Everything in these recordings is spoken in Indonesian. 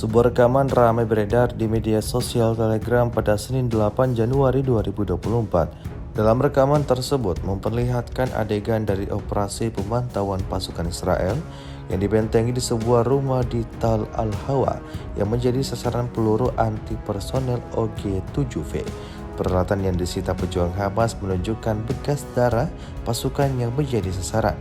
Sebuah rekaman ramai beredar di media sosial Telegram pada Senin 8 Januari 2024. Dalam rekaman tersebut memperlihatkan adegan dari operasi pemantauan pasukan Israel yang dibentengi di sebuah rumah di Tal Al-Hawa yang menjadi sasaran peluru anti-personel OG-7V. Peralatan yang disita pejuang Hamas menunjukkan bekas darah pasukan yang menjadi sasaran.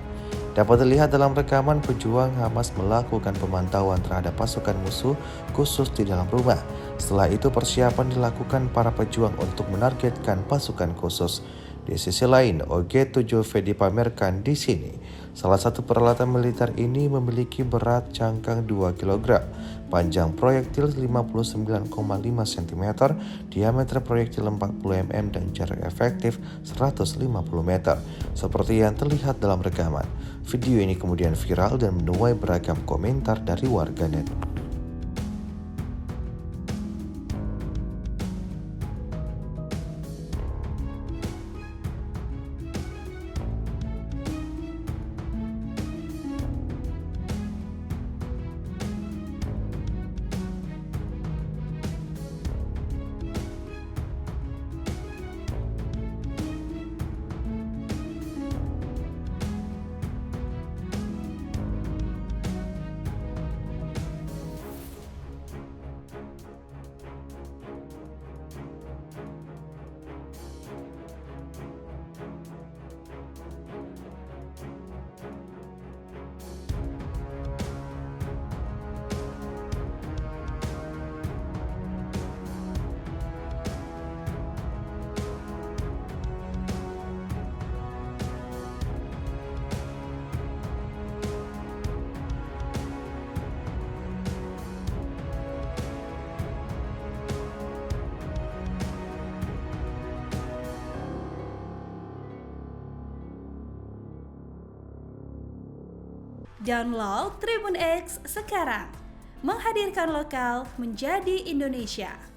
Dapat dilihat dalam rekaman pejuang Hamas melakukan pemantauan terhadap pasukan musuh khusus di dalam rumah. Setelah itu persiapan dilakukan para pejuang untuk menargetkan pasukan khusus. Di sisi lain, OG-7V dipamerkan di sini. Salah satu peralatan militer ini memiliki berat cangkang 2 kg, panjang proyektil 59,5 cm, diameter proyektil 40 mm dan jarak efektif 150 meter, seperti yang terlihat dalam rekaman. Video ini kemudian viral dan menuai beragam komentar dari warganet. Download Tribun X sekarang, menghadirkan lokal menjadi Indonesia.